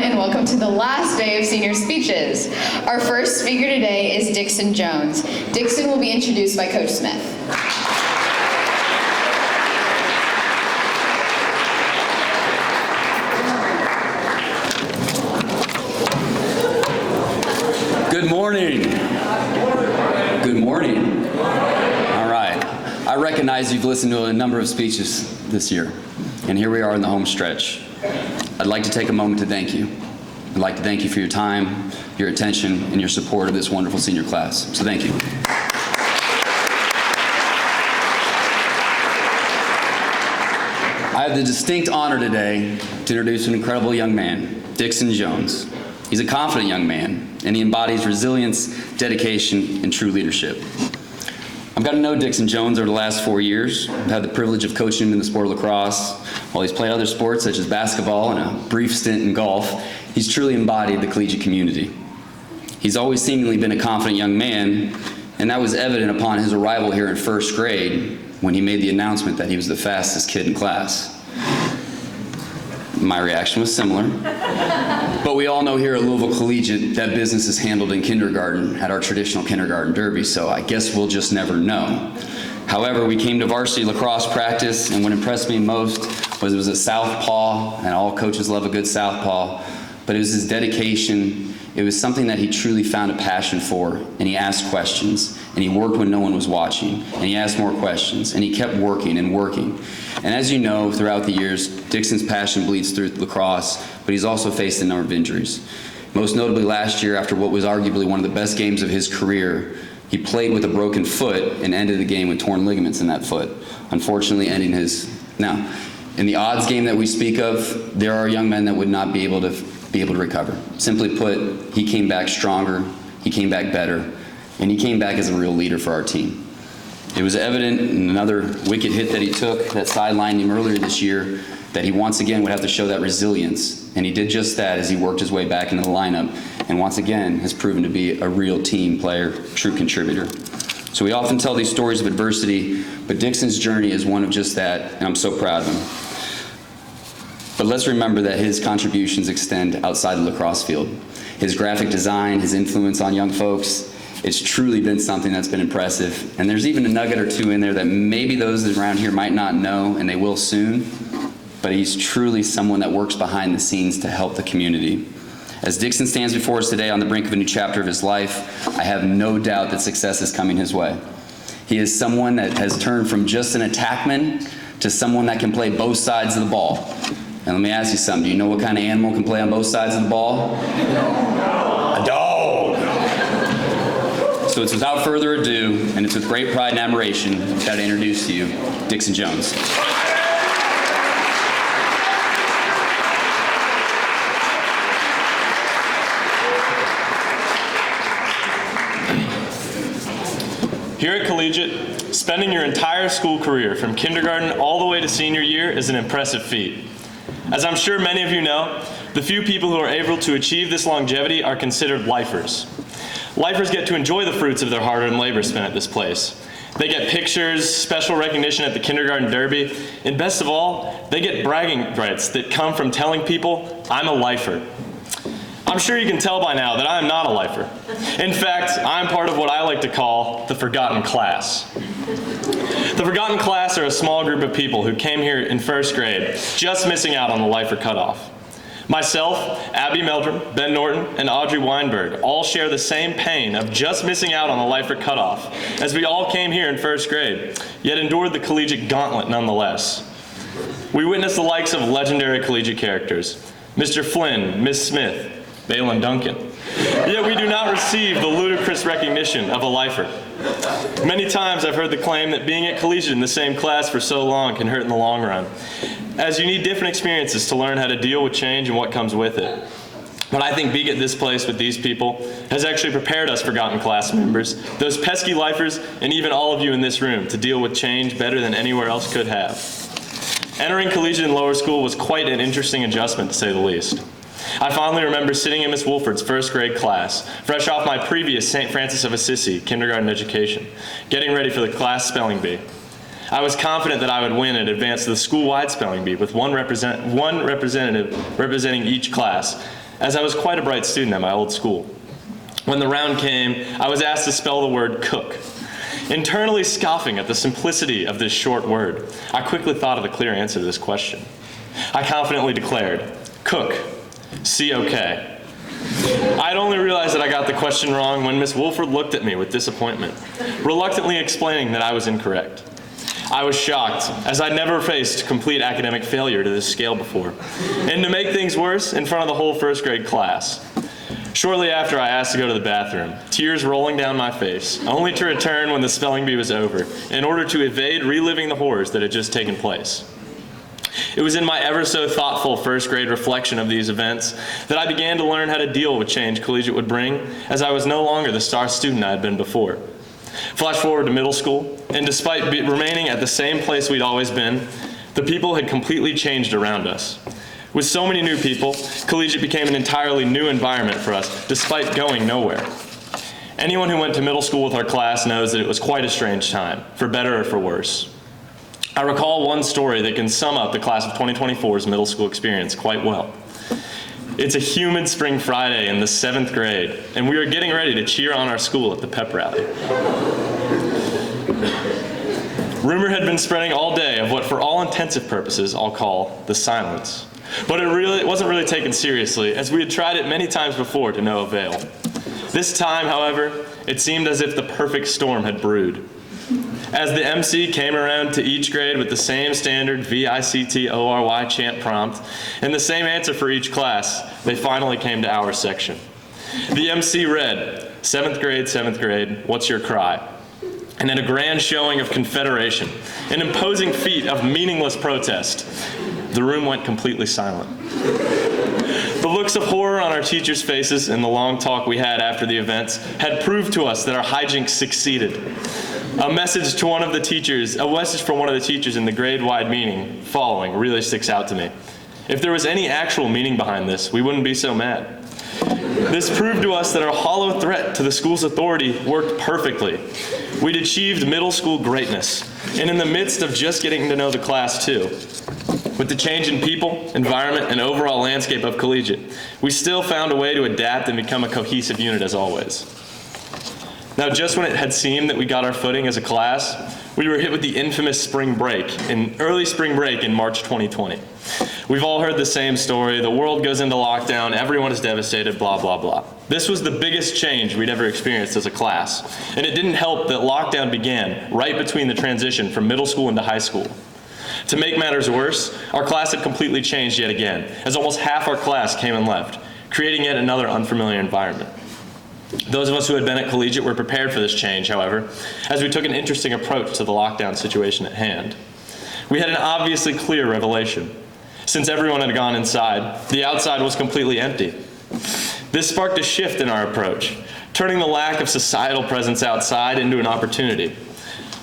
and welcome to the last day of senior speeches. Our first speaker today is Dixon Jones. Dixon will be introduced by Coach Smith. Good morning. Good morning. All right. I recognize you've listened to a number of speeches this year, and here we are in the home stretch. I'd like to take a moment to thank you. I'd like to thank you for your time, your attention, and your support of this wonderful senior class. So thank you. I have the distinct honor today to introduce an incredible young man, Dixon Jones. He's a confident young man, and he embodies resilience, dedication, and true leadership. I've gotten to know Dixon Jones over the last 4 years. I've had the privilege of coaching him in the sport of lacrosse. While he's played other sports such as basketball and a brief stint in golf, he's truly embodied the collegiate community. He's always seemingly been a confident young man, and that was evident upon his arrival here in first grade when he made the announcement that he was the fastest kid in class. My reaction was similar. But we all know here at Louisville Collegiate that business is handled in kindergarten at our traditional kindergarten derby, so I guess we'll just never know. However, we came to varsity lacrosse practice, and what impressed me most was it was a southpaw, and all coaches love a good southpaw, but it was his dedication. It was something that he truly found a passion for, and he asked questions, and he worked when no one was watching, and he asked more questions, and he kept working and working. And as you know, throughout the years, Dixon's passion bleeds through lacrosse, but he's also faced a number of injuries. Most notably last year, after what was arguably one of the best games of his career, he played with a broken foot and ended the game with torn ligaments in that foot, unfortunately ending his... Now, in the odds game that we speak of, there are young men that would not be able to recover. Simply put, he came back stronger, he came back better, and he came back as a real leader for our team. It was evident in another wicked hit that he took that sidelined him earlier this year that he once again would have to show that resilience, and he did just that as he worked his way back into the lineup, and once again has proven to be a real team player, true contributor. So we often tell these stories of adversity, but Dixon's journey is one of just that, and I'm so proud of him. But let's remember that his contributions extend outside the lacrosse field. His graphic design, his influence on young folks, it's truly been something that's been impressive. And there's even a nugget or two in there that maybe those around here might not know, and they will soon. But he's truly someone that works behind the scenes to help the community. As Dixon stands before us today on the brink of a new chapter of his life, I have no doubt that success is coming his way. He is someone that has turned from just an attackman to someone that can play both sides of the ball. And let me ask you something. Do you know what kind of animal can play on both sides of the ball? A dog. So it's without further ado, and it's with great pride and admiration that I introduce to you Dixon Jones. Here at Collegiate, spending your entire school career from kindergarten all the way to senior year is an impressive feat. As I'm sure many of you know, the few people who are able to achieve this longevity are considered lifers. Lifers get to enjoy the fruits of their hard-earned labor spent at this place. They get pictures, special recognition at the kindergarten derby, and best of all, they get bragging rights that come from telling people, I'm a lifer. I'm sure you can tell by now that I'm not a lifer. In fact, I'm part of what I like to call the forgotten class. The forgotten class are a small group of people who came here in first grade, just missing out on the lifer cutoff. Myself, Abby Meldrum, Ben Norton, and Audrey Weinberg all share the same pain of just missing out on the lifer cutoff, as we all came here in first grade, yet endured the collegiate gauntlet nonetheless. We witnessed the likes of legendary collegiate characters, Mr. Flynn, Miss Smith, Balin Duncan. Yet we do not receive the ludicrous recognition of a lifer. Many times I've heard the claim that being at Collegiate in the same class for so long can hurt in the long run, as you need different experiences to learn how to deal with change and what comes with it. But I think being at this place with these people has actually prepared us forgotten class members, those pesky lifers, and even all of you in this room to deal with change better than anywhere else could have. Entering Collegiate in lower school was quite an interesting adjustment, to say the least. I fondly remember sitting in Miss Wolford's first grade class, fresh off my previous St. Francis of Assisi kindergarten education, getting ready for the class spelling bee. I was confident that I would win and advance to the school-wide spelling bee with one representative representing each class, as I was quite a bright student at my old school. When the round came, I was asked to spell the word cook. Internally scoffing at the simplicity of this short word, I quickly thought of the clear answer to this question. I confidently declared, cook, C-O-K. I'd only realized that I got the question wrong when Miss Wolford looked at me with disappointment, reluctantly explaining that I was incorrect. I was shocked, as I'd never faced complete academic failure to this scale before, and to make things worse, in front of the whole first grade class. Shortly after, I asked to go to the bathroom, tears rolling down my face, only to return when the spelling bee was over, in order to evade reliving the horrors that had just taken place. It was in my ever so thoughtful first grade reflection of these events that I began to learn how to deal with change collegiate would bring, as I was no longer the star student I had been before. Flash forward to middle school, and despite remaining at the same place we'd always been, the people had completely changed around us. With so many new people, collegiate became an entirely new environment for us, despite going nowhere. Anyone who went to middle school with our class knows that it was quite a strange time, for better or for worse. I recall one story that can sum up the class of 2024's middle school experience quite well. It's a humid spring Friday in the 7th grade, and we are getting ready to cheer on our school at the pep rally. Rumor had been spreading all day of what, for all intensive purposes, I'll call the silence. But it wasn't really taken seriously, as we had tried it many times before to no avail. This time, however, it seemed as if the perfect storm had brewed. As the MC came around to each grade with the same standard VICTORY chant prompt and the same answer for each class, they finally came to our section. The MC read, 7th grade, what's your cry? And in a grand showing of confederation, an imposing feat of meaningless protest, the room went completely silent. The looks of horror on our teachers' faces and the long talk we had after the events had proved to us that our hijinks succeeded. A message from one of the teachers in the grade-wide meeting following really sticks out to me. If there was any actual meaning behind this, we wouldn't be so mad. This proved to us that our hollow threat to the school's authority worked perfectly. We'd achieved middle school greatness, and in the midst of just getting to know the class too. With the change in people, environment, and overall landscape of collegiate, we still found a way to adapt and become a cohesive unit as always. Now, just when it had seemed that we got our footing as a class, we were hit with the infamous early spring break in March 2020. We've all heard the same story. The world goes into lockdown, everyone is devastated, blah, blah, blah. This was the biggest change we'd ever experienced as a class, and it didn't help that lockdown began right between the transition from middle school into high school. To make matters worse, our class had completely changed yet again, as almost half our class came and left, creating yet another unfamiliar environment. Those of us who had been at collegiate were prepared for this change, however, as we took an interesting approach to the lockdown situation at hand. We had an obviously clear revelation. Since everyone had gone inside, the outside was completely empty. This sparked a shift in our approach, turning the lack of societal presence outside into an opportunity.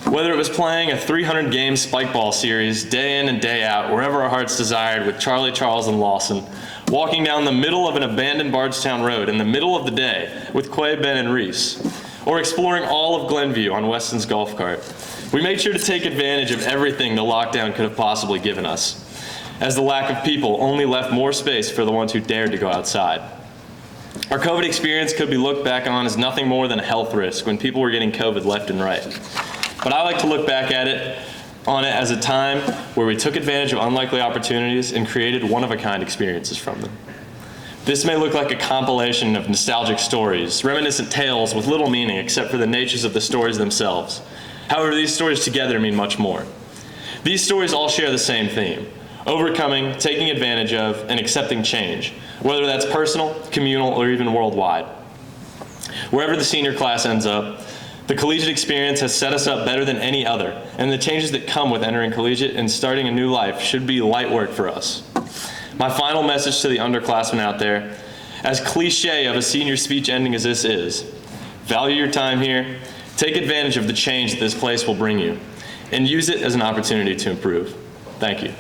Whether it was playing a 300-game spike ball series day in and day out, wherever our hearts desired with Charlie, Charles, and Lawson, walking down the middle of an abandoned Bardstown road in the middle of the day with Quay, Ben, and Reese, or exploring all of Glenview on Weston's golf cart, we made sure to take advantage of everything the lockdown could have possibly given us, as the lack of people only left more space for the ones who dared to go outside. Our COVID experience could be looked back on as nothing more than a health risk when people were getting COVID left and right. But I like to look back on it as a time where we took advantage of unlikely opportunities and created one-of-a-kind experiences from them. This may look like a compilation of nostalgic stories, reminiscent tales with little meaning except for the natures of the stories themselves. However, these stories together mean much more. These stories all share the same theme: overcoming, taking advantage of, and accepting change, whether that's personal, communal, or even worldwide. Wherever the senior class ends up, the collegiate experience has set us up better than any other, and the changes that come with entering collegiate and starting a new life should be light work for us. My final message to the underclassmen out there, as cliche of a senior speech ending as this is, value your time here, take advantage of the change that this place will bring you, and use it as an opportunity to improve. Thank you.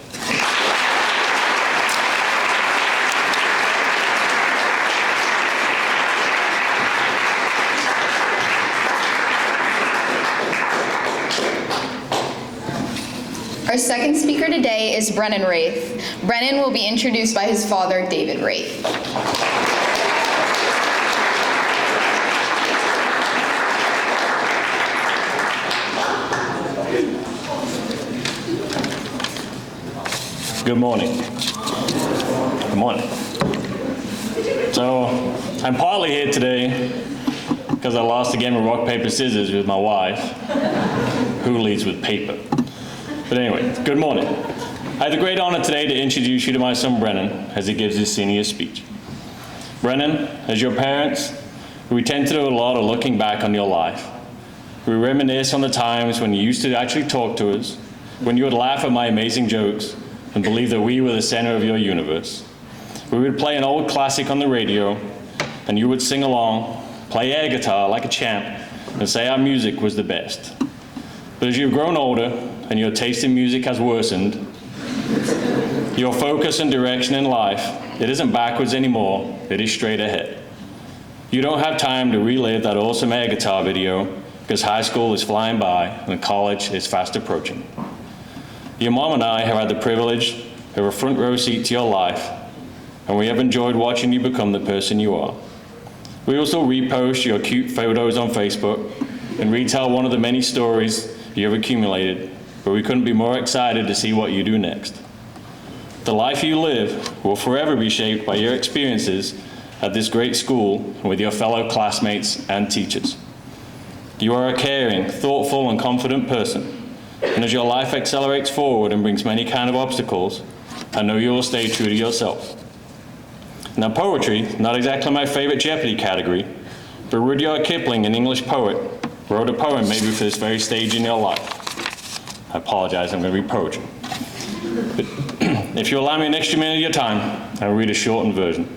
Our second speaker today is Brennan Wraith. Brennan will be introduced by his father, David Wraith. Good morning. Good morning. So, I'm partly here today because I lost a game of rock, paper, scissors with my wife, who leads with paper. But anyway, good morning. I have the great honor today to introduce you to my son Brennan as he gives his senior speech. Brennan, as your parents, we tend to do a lot of looking back on your life. We reminisce on the times when you used to actually talk to us, when you would laugh at my amazing jokes, and believe that we were the center of your universe. We would play an old classic on the radio, and you would sing along, play air guitar like a champ, and say our music was the best. But as you've grown older, and your taste in music has worsened, your focus and direction in life, it isn't backwards anymore, it is straight ahead. You don't have time to relive that awesome air guitar video, because high school is flying by, and college is fast approaching. Your mom and I have had the privilege of a front row seat to your life, and we have enjoyed watching you become the person you are. We also repost your cute photos on Facebook and retell one of the many stories you have accumulated, but we couldn't be more excited to see what you do next. The life you live will forever be shaped by your experiences at this great school and with your fellow classmates and teachers. You are a caring, thoughtful, and confident person. And as your life accelerates forward and brings many kind of obstacles, I know you will stay true to yourself. Now, poetry, not exactly my favorite Jeopardy category, but Rudyard Kipling, an English poet, wrote a poem maybe for this very stage in your life. I apologize, I'm going to read poetry. But if you allow me an extra minute of your time, I'll read a shortened version.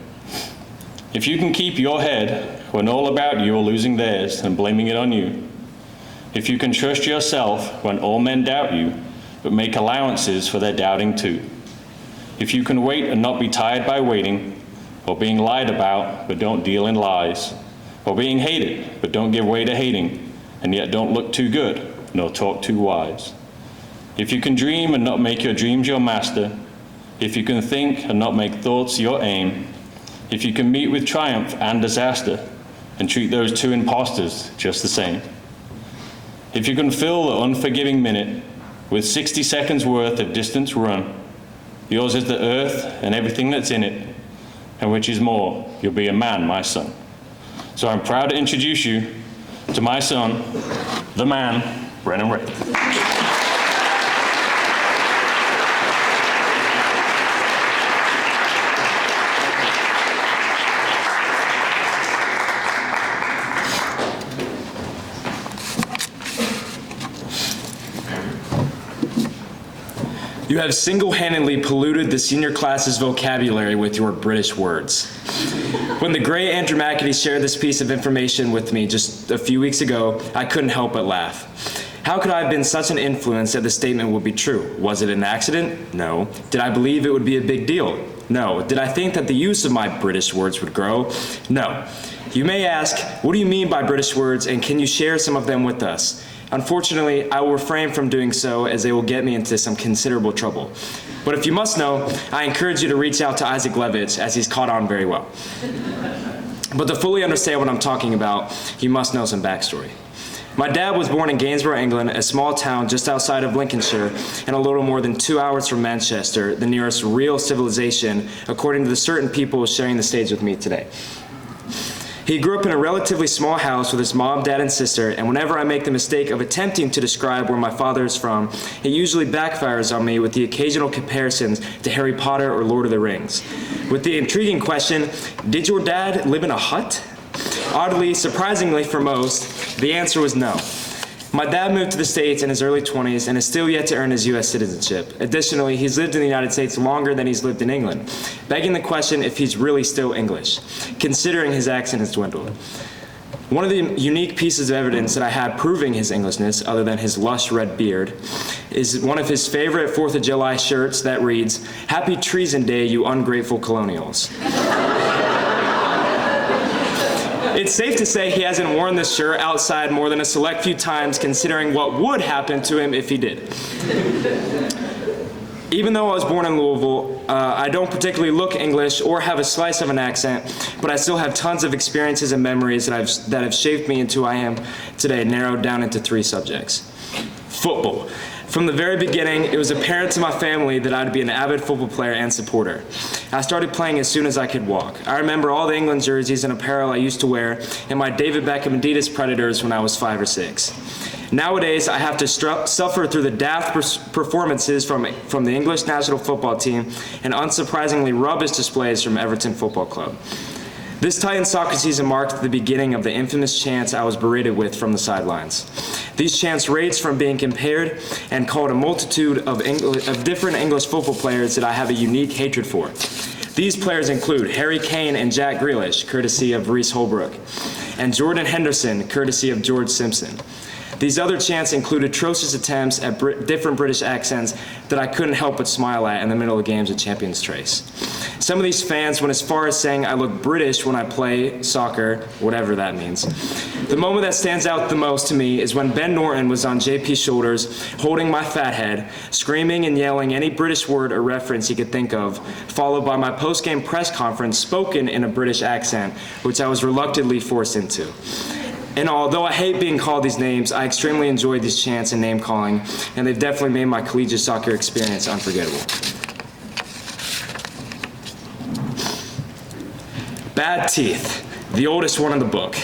If you can keep your head when all about you are losing theirs and blaming it on you, if you can trust yourself when all men doubt you, but make allowances for their doubting too. If you can wait and not be tired by waiting, or being lied about, but don't deal in lies, or being hated, but don't give way to hating, and yet don't look too good, nor talk too wise. If you can dream and not make your dreams your master, if you can think and not make thoughts your aim, if you can meet with triumph and disaster, and treat those two impostors just the same. If you can fill the unforgiving minute with 60 seconds worth of distance run, yours is the earth and everything that's in it, and which is more, you'll be a man, my son. So I'm proud to introduce you to my son, the man, Brennan Wraith. You have single-handedly polluted the senior class's vocabulary with your British words. When the great Andrew McAtee shared this piece of information with me just a few weeks ago, I couldn't help but laugh. How could I have been such an influence that the statement would be true? Was it an accident? No. Did I believe it would be a big deal? No. Did I think that the use of my British words would grow? No. You may ask, what do you mean by British words, and can you share some of them with us? Unfortunately, I will refrain from doing so as they will get me into some considerable trouble. But if you must know, I encourage you to reach out to Isaac Levitch, as he's caught on very well. But to fully understand what I'm talking about, you must know some backstory. My dad was born in Gainsborough, England, a small town just outside of Lincolnshire and a little more than 2 hours from Manchester, the nearest real civilization, according to the certain people sharing the stage with me today. He grew up in a relatively small house with his mom, dad, and sister, and whenever I make the mistake of attempting to describe where my father is from, it usually backfires on me with the occasional comparisons to Harry Potter or Lord of the Rings. With the intriguing question, did your dad live in a hut? Oddly, surprisingly for most, the answer was no. My dad moved to the States in his early 20s and is still yet to earn his U.S. citizenship. Additionally, he's lived in the United States longer than he's lived in England, begging the question if he's really still English, considering his accent has dwindled. One of the unique pieces of evidence that I had proving his Englishness, other than his lush red beard, is one of his favorite 4th of July shirts that reads, "Happy Treason Day, you ungrateful colonials." It's safe to say he hasn't worn this shirt outside more than a select few times, considering what would happen to him if he did. Even though I was born in Louisville, I don't particularly look English or have a slice of an accent, but I still have tons of experiences and memories that have shaped me into who I am today, narrowed down into 3 subjects. Football. From the very beginning, it was apparent to my family that I'd be an avid football player and supporter. I started playing as soon as I could walk. I remember all the England jerseys and apparel I used to wear and my David Beckham Adidas Predators when I was 5 or 6. Nowadays, I have to suffer through the daft performances from the English national football team and unsurprisingly rubbish displays from Everton Football Club. This Titan soccer season marked the beginning of the infamous chants I was berated with from the sidelines. These chants ranged from being compared and called a multitude of different English football players that I have a unique hatred for. These players include Harry Kane and Jack Grealish, courtesy of Reece Holbrook, and Jordan Henderson, courtesy of George Simpson. These other chants include atrocious attempts at different British accents that I couldn't help but smile at in the middle of games at Champions Trace. Some of these fans went as far as saying I look British when I play soccer, whatever that means. The moment that stands out the most to me is when Ben Norton was on JP's shoulders, holding my fat head, screaming and yelling any British word or reference he could think of, followed by my post-game press conference spoken in a British accent, which I was reluctantly forced into. And although I hate being called these names, I extremely enjoyed these chants and name calling, and they've definitely made my collegiate soccer experience unforgettable. Bad teeth, the oldest one in the book.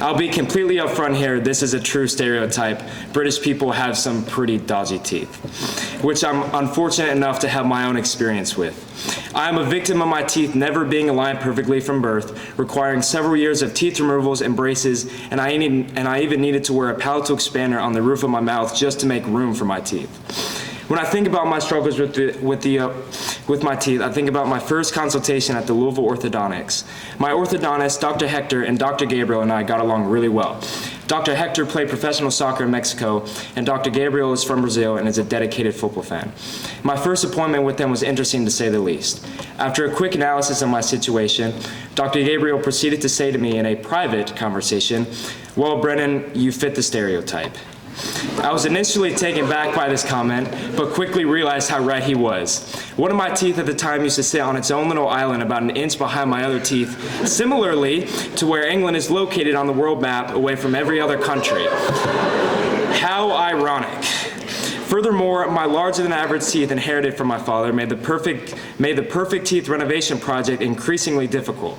I'll be completely upfront here, this is a true stereotype. British people have some pretty dodgy teeth, which I'm unfortunate enough to have my own experience with. I am a victim of my teeth never being aligned perfectly from birth, requiring several years of teeth removals and braces, and I even needed to wear a palatal expander on the roof of my mouth just to make room for my teeth. When I think about my struggles with my teeth, I think about my first consultation at the Louisville Orthodontics. My orthodontist, Dr. Hector, and Dr. Gabriel and I got along really well. Dr. Hector played professional soccer in Mexico, and Dr. Gabriel is from Brazil and is a dedicated football fan. My first appointment with them was interesting to say the least. After a quick analysis of my situation, Dr. Gabriel proceeded to say to me in a private conversation, "Well, Brennan, you fit the stereotype." I was initially taken back by this comment, but quickly realized how right he was. One of my teeth at the time used to sit on its own little island about an inch behind my other teeth, similarly to where England is located on the world map away from every other country. How ironic. Furthermore, my larger than average teeth inherited from my father made the perfect teeth renovation project increasingly difficult.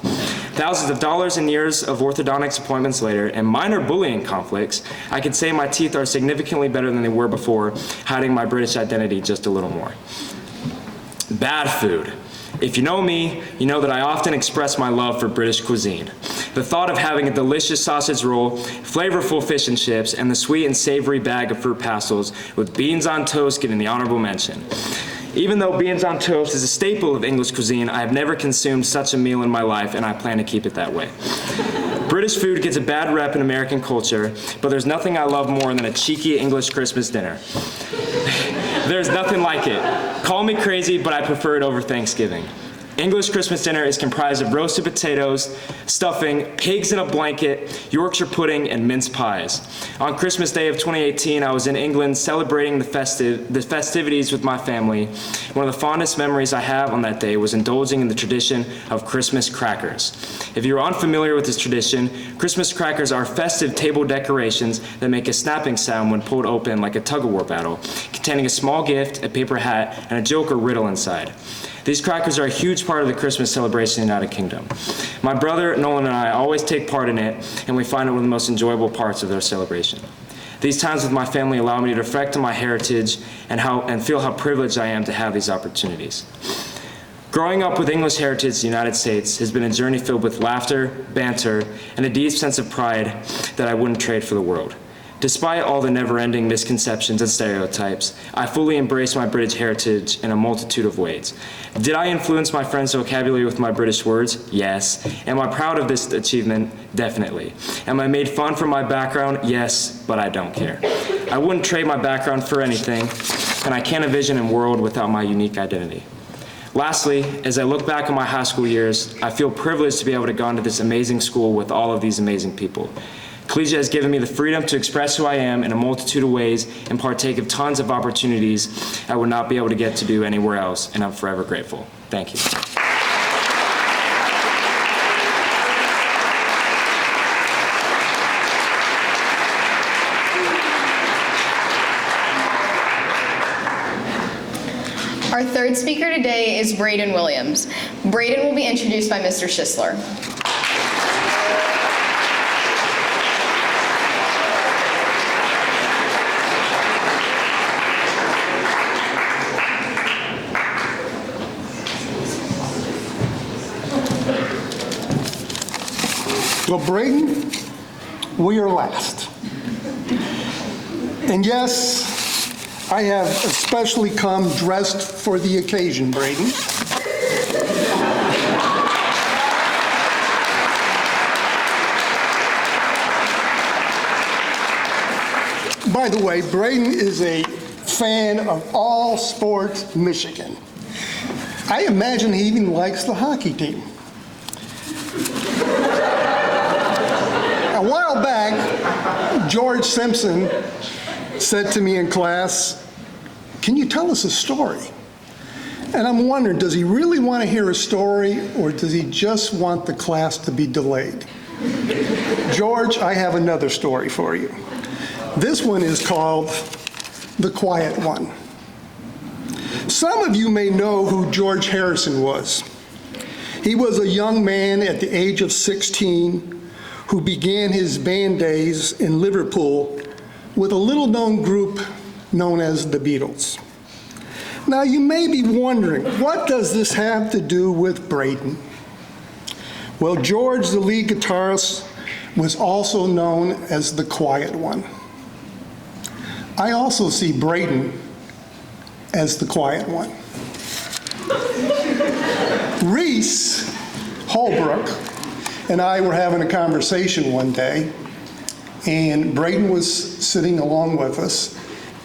Thousands of dollars and years of orthodontics appointments later and minor bullying conflicts, I could say my teeth are significantly better than they were before, hiding my British identity just a little more. Bad food. If you know me, you know that I often express my love for British cuisine. The thought of having a delicious sausage roll, flavorful fish and chips, and the sweet and savory bag of fruit pastels with beans on toast getting the honorable mention. Even though beans on toast is a staple of English cuisine, I have never consumed such a meal in my life, and I plan to keep it that way. British food gets a bad rep in American culture, but there's nothing I love more than a cheeky English Christmas dinner. There's nothing like it. Call me crazy, but I prefer it over Thanksgiving. English Christmas dinner is comprised of roasted potatoes, stuffing, pigs in a blanket, Yorkshire pudding, and mince pies. On Christmas Day of 2018, I was in England celebrating the festivities with my family. One of the fondest memories I have on that day was indulging in the tradition of Christmas crackers. If you're unfamiliar with this tradition, Christmas crackers are festive table decorations that make a snapping sound when pulled open like a tug-of-war battle, containing a small gift, a paper hat, and a joke or riddle inside. These crackers are a huge part of the Christmas celebration in the United Kingdom. My brother, Nolan, and I always take part in it, and we find it one of the most enjoyable parts of their celebration. These times with my family allow me to reflect on my heritage and feel how privileged I am to have these opportunities. Growing up with English heritage in the United States has been a journey filled with laughter, banter, and a deep sense of pride that I wouldn't trade for the world. Despite all the never-ending misconceptions and stereotypes, I fully embrace my British heritage in a multitude of ways. Did I influence my friends' vocabulary with my British words? Yes. Am I proud of this achievement? Definitely. Am I made fun for my background? Yes, but I don't care. I wouldn't trade my background for anything, and I can't envision a world without my unique identity. Lastly, as I look back on my high school years, I feel privileged to be able to go into this amazing school with all of these amazing people. Collegiate has given me the freedom to express who I am in a multitude of ways and partake of tons of opportunities I would not be able to get to do anywhere else, and I'm forever grateful. Thank you. Our third speaker today is Brayden Williams. Brayden will be introduced by Mr. Schisler. Well, Brayden, we are last. And yes, I have especially come dressed for the occasion, Brayden. By the way, Brayden is a fan of all sports Michigan. I imagine he even likes the hockey team. A while back, George Simpson said to me in class, "Can you tell us a story?" And I'm wondering, does he really want to hear a story, or does he just want the class to be delayed? George, I have another story for you. This one is called The Quiet One. Some of you may know who George Harrison was. He was a young man at the age of 16 who began his band days in Liverpool with a little-known group known as the Beatles. Now, you may be wondering, what does this have to do with Brayden? Well, George, the lead guitarist, was also known as the Quiet One. I also see Brayden as the Quiet One. Reese Holbrook and I were having a conversation one day, and Brayden was sitting along with us,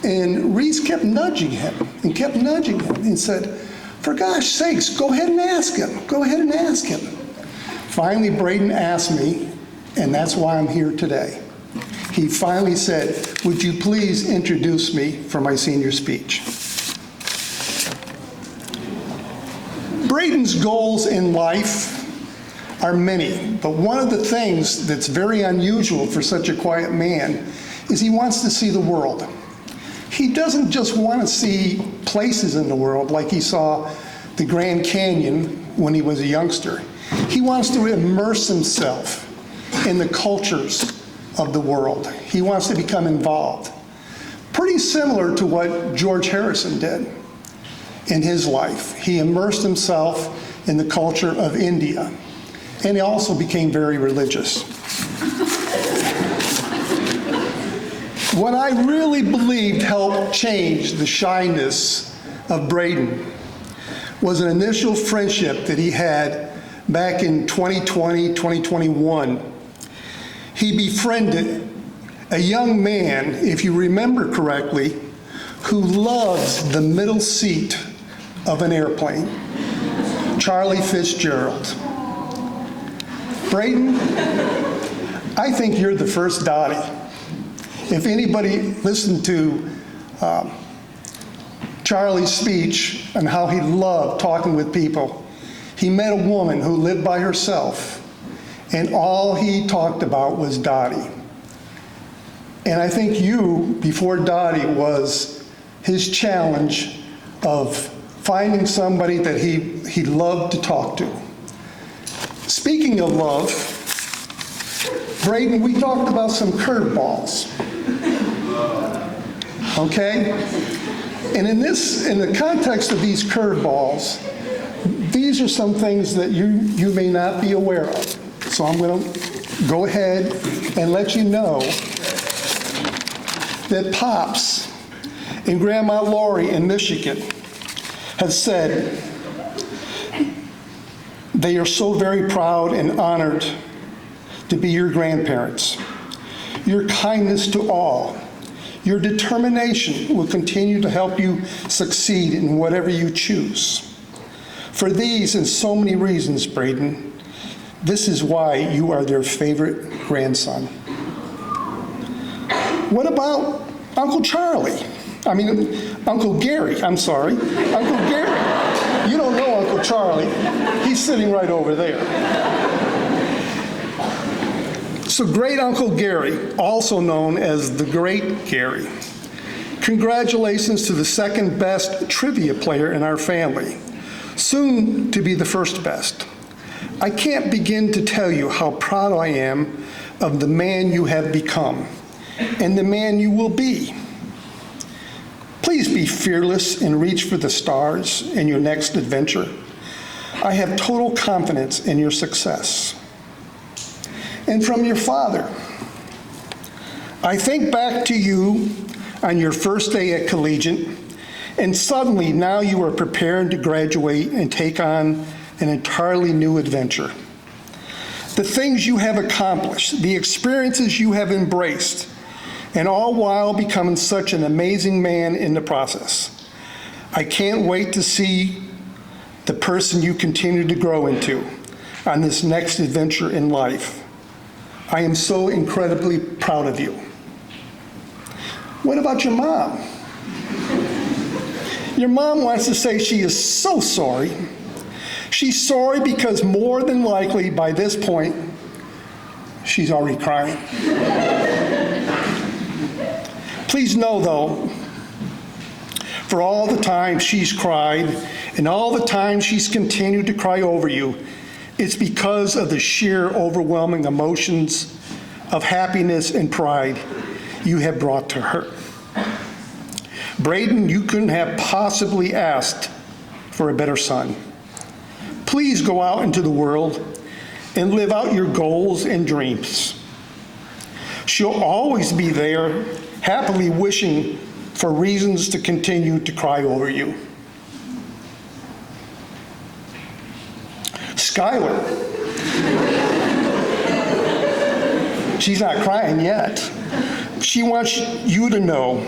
and Reese kept nudging him and said, "For gosh sakes, go ahead and ask him. Go ahead and ask him." Finally, Brayden asked me, and that's why I'm here today. He finally said, "Would you please introduce me for my senior speech?" Brayden's goals in life are many, but one of the things that's very unusual for such a quiet man is he wants to see the world. He doesn't just want to see places in the world like he saw the Grand Canyon when he was a youngster. He wants to immerse himself in the cultures of the world. He wants to become involved. Pretty similar to what George Harrison did in his life. He immersed himself in the culture of India, and he also became very religious. What I really believed helped change the shyness of Brayden was an initial friendship that he had back in 2020, 2021. He befriended a young man, if you remember correctly, who loves the middle seat of an airplane, Charlie Fitzgerald. Brayden, I think you're the first Dottie. If anybody listened to Charlie's speech and how he loved talking with people, he met a woman who lived by herself, and all he talked about was Dottie. And I think you, before Dottie, was his challenge of finding somebody that he loved to talk to. Speaking of love, Brayden, we talked about some curveballs. Okay? And in the context of these curveballs, these are some things that you may not be aware of. So I'm going to go ahead and let you know that Pops and Grandma Lori in Michigan have said they are so very proud and honored to be your grandparents. Your kindness to all, your determination will continue to help you succeed in whatever you choose. For these and so many reasons, Brayden, this is why you are their favorite grandson. What about Uncle Gary, I'm sorry. Uncle Gary. You don't know Uncle Charlie. He's sitting right over there. So great Uncle Gary, also known as the Great Gary. Congratulations to the second best trivia player in our family, soon to be the first best. I can't begin to tell you how proud I am of the man you have become and the man you will be. Please be fearless and reach for the stars in your next adventure. I have total confidence in your success. And from your father, I think back to you on your first day at collegiate, and suddenly now you are prepared to graduate and take on an entirely new adventure. The things you have accomplished, the experiences you have embraced, and all while becoming such an amazing man in the process. I can't wait to see the person you continue to grow into on this next adventure in life. I am so incredibly proud of you. What about your mom? Your mom wants to say she is so sorry. She's sorry because more than likely by this point, she's already crying. Please know though, for all the time she's cried and all the time she's continued to cry over you, it's because of the sheer overwhelming emotions of happiness and pride you have brought to her. Brayden, you couldn't have possibly asked for a better son. Please go out into the world and live out your goals and dreams. She'll always be there, happily wishing for reasons to continue to cry over you. Skylar. She's not crying yet. She wants you to know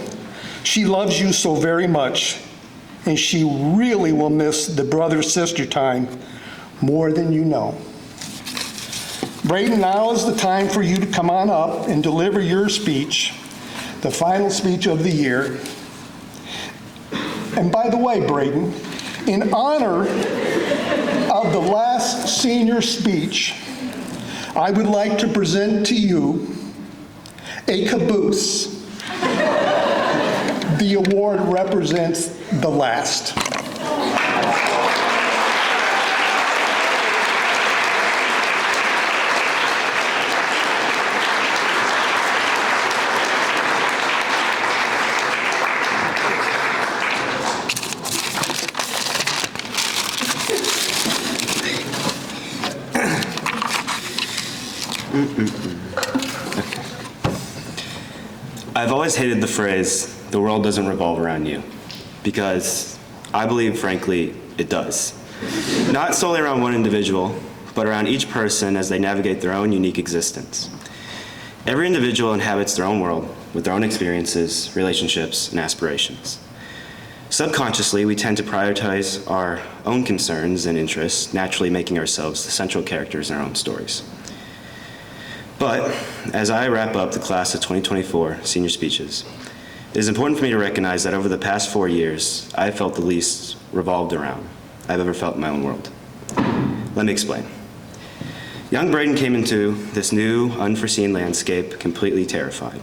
she loves you so very much, and she really will miss the brother-sister time more than you know. Brayden, now is the time for you to come on up and deliver your speech, the final speech of the year. And by the way, Brayden, in honor of the last senior speech, I would like to present to you a caboose. The award represents the last. I've always hated the phrase, the world doesn't revolve around you, because I believe, frankly, it does. Not solely around one individual, but around each person as they navigate their own unique existence. Every individual inhabits their own world with their own experiences, relationships, and aspirations. Subconsciously, we tend to prioritize our own concerns and interests, naturally making ourselves the central characters in our own stories. But as I wrap up the class of 2024 senior speeches, it is important for me to recognize that over the past 4 years, I have felt the least revolved around I've ever felt in my own world. Let me explain. Young Brayden came into this new, unforeseen landscape completely terrified.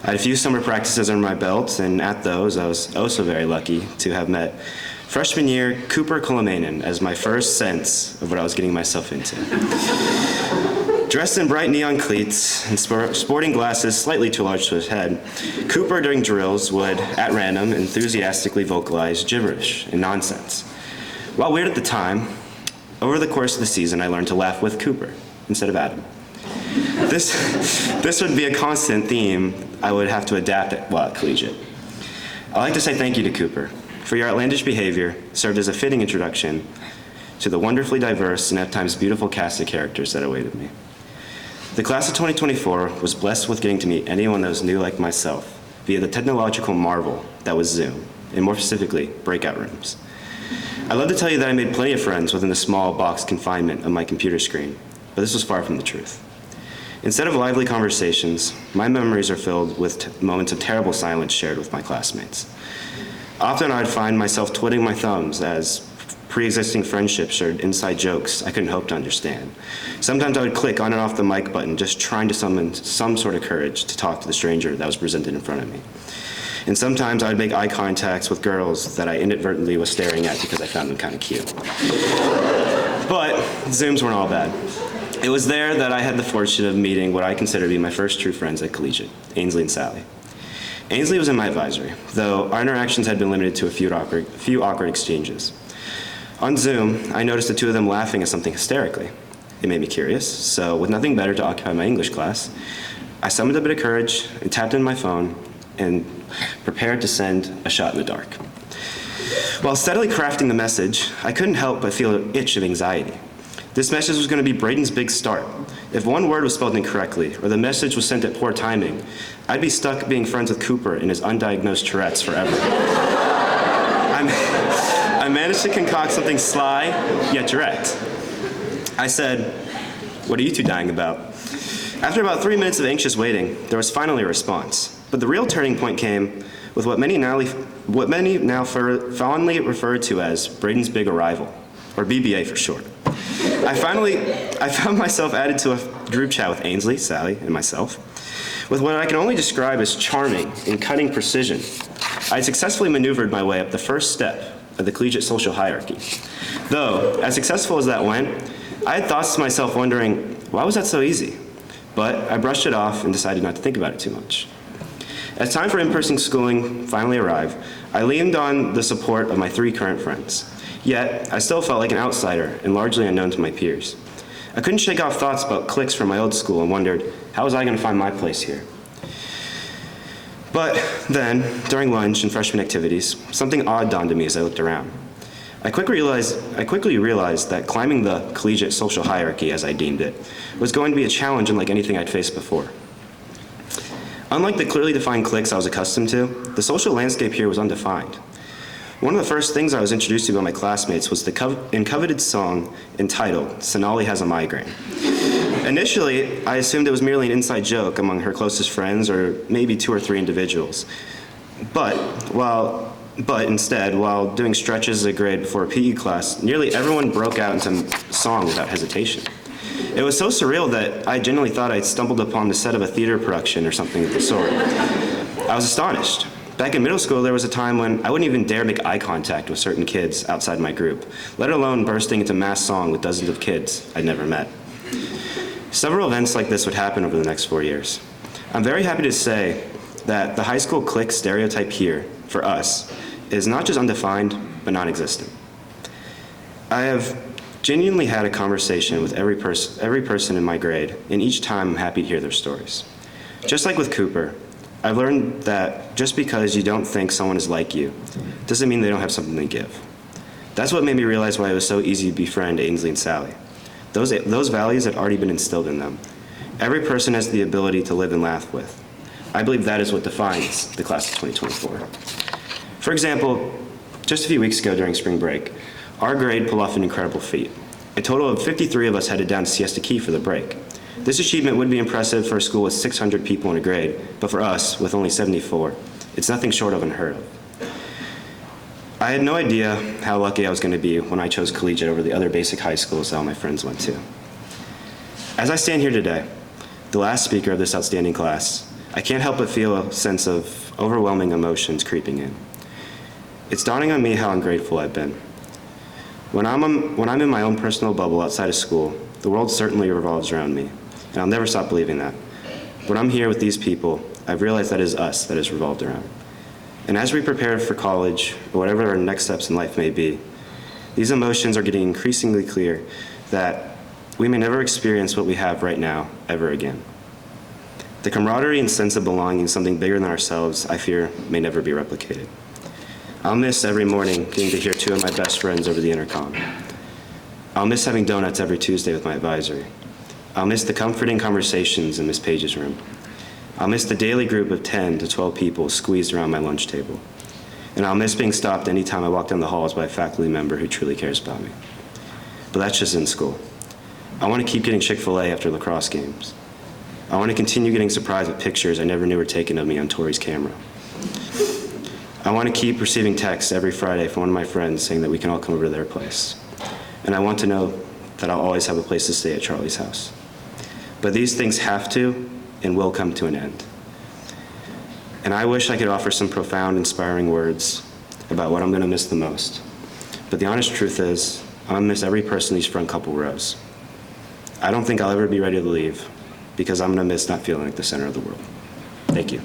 I had a few summer practices under my belt, and at those, I was also very lucky to have met freshman year Cooper Kulamainen as my first sense of what I was getting myself into. Dressed in bright neon cleats and sporting glasses slightly too large to his head, Cooper during drills would, at random, enthusiastically vocalize gibberish and nonsense. While weird at the time, over the course of the season, I learned to laugh with Cooper instead of at him. This would be a constant theme I would have to adapt while at collegiate. I'd like to say thank you to Cooper, for your outlandish behavior served as a fitting introduction to the wonderfully diverse and at times beautiful cast of characters that awaited me. The class of 2024 was blessed with getting to meet anyone that was new like myself via the technological marvel that was Zoom, and more specifically, breakout rooms. I'd love to tell you that I made plenty of friends within the small box confinement of my computer screen, but this was far from the truth. Instead of lively conversations, my memories are filled with moments of terrible silence shared with my classmates. Often I'd find myself twiddling my thumbs as pre-existing friendships shared inside jokes I couldn't hope to understand. Sometimes I would click on and off the mic button, just trying to summon some sort of courage to talk to the stranger that was presented in front of me. And sometimes I would make eye contacts with girls that I inadvertently was staring at because I found them kind of cute. But Zooms weren't all bad. It was there that I had the fortune of meeting what I consider to be my first true friends at Collegiate, Ainsley and Sally. Ainsley was in my advisory, though our interactions had been limited to a few awkward exchanges. On Zoom, I noticed the two of them laughing at something hysterically. It made me curious, so with nothing better to occupy my English class, I summoned a bit of courage and tapped in my phone and prepared to send a shot in the dark. While steadily crafting the message, I couldn't help but feel an itch of anxiety. This message was going to be Brayden's big start. If one word was spelled incorrectly, or the message was sent at poor timing, I'd be stuck being friends with Cooper and his undiagnosed Tourette's forever. I managed to concoct something sly, yet direct. I said, "What are you two dying about?" After about 3 minutes of anxious waiting, there was finally a response. But the real turning point came with what many now fondly refer to as Brayden's big arrival, or BBA for short. I found myself added to a group chat with Ainsley, Sally, and myself, with what I can only describe as charming and cutting precision. I had successfully maneuvered my way up the first step of the collegiate social hierarchy. Though, as successful as that went, I had thoughts to myself wondering, why was that so easy? But I brushed it off and decided not to think about it too much. As time for in-person schooling finally arrived, I leaned on the support of my 3 current friends. Yet, I still felt like an outsider and largely unknown to my peers. I couldn't shake off thoughts about cliques from my old school and wondered, how was I going to find my place here? But then, during lunch and freshman activities, something odd dawned on me as I looked around. I quickly realized that climbing the collegiate social hierarchy, as I deemed it, was going to be a challenge unlike anything I'd faced before. Unlike the clearly defined cliques I was accustomed to, the social landscape here was undefined. One of the first things I was introduced to by my classmates was the coveted song entitled "Sonali Has a Migraine." Initially, I assumed it was merely an inside joke among her closest friends or maybe 2 or 3 individuals. But instead, while doing stretches as a grade before a PE class, nearly everyone broke out into song without hesitation. It was so surreal that I genuinely thought I'd stumbled upon the set of a theater production or something of the sort. I was astonished. Back in middle school, there was a time when I wouldn't even dare make eye contact with certain kids outside my group, let alone bursting into mass song with dozens of kids I'd never met. Several events like this would happen over the next 4 years. I'm very happy to say that the high school clique stereotype here, for us, is not just undefined, but non-existent. I have genuinely had a conversation with every person in my grade, and each time I'm happy to hear their stories. Just like with Cooper, I've learned that just because you don't think someone is like you, doesn't mean they don't have something to give. That's what made me realize why it was so easy to befriend Ainsley and Sally. Those values had already been instilled in them. Every person has the ability to live and laugh with. I believe that is what defines the class of 2024. For example, just a few weeks ago during spring break, our grade pulled off an incredible feat. A total of 53 of us headed down to Siesta Key for the break. This achievement would be impressive for a school with 600 people in a grade, but for us, with only 74, it's nothing short of unheard of. I had no idea how lucky I was going to be when I chose collegiate over the other basic high schools that all my friends went to. As I stand here today, the last speaker of this outstanding class, I can't help but feel a sense of overwhelming emotions creeping in. It's dawning on me how ungrateful I've been. When I'm in my own personal bubble outside of school, the world certainly revolves around me, and I'll never stop believing that. When I'm here with these people, I've realized that it is us that is revolved around. And as we prepare for college, or whatever our next steps in life may be, these emotions are getting increasingly clear that we may never experience what we have right now ever again. The camaraderie and sense of belonging to something bigger than ourselves, I fear, may never be replicated. I'll miss every morning getting to hear 2 of my best friends over the intercom. I'll miss having donuts every Tuesday with my advisory. I'll miss the comforting conversations in Miss Page's room. I'll miss the daily group of 10 to 12 people squeezed around my lunch table. And I'll miss being stopped anytime I walk down the halls by a faculty member who truly cares about me. But that's just in school. I want to keep getting Chick-fil-A after lacrosse games. I want to continue getting surprised with pictures I never knew were taken of me on Tori's camera. I want to keep receiving texts every Friday from one of my friends saying that we can all come over to their place. And I want to know that I'll always have a place to stay at Charlie's house. But these things have to and will come to an end. And I wish I could offer some profound, inspiring words about what I'm going to miss the most. But the honest truth is, I'm going to miss every person in these front couple rows. I don't think I'll ever be ready to leave because I'm going to miss not feeling like the center of the world. Thank you.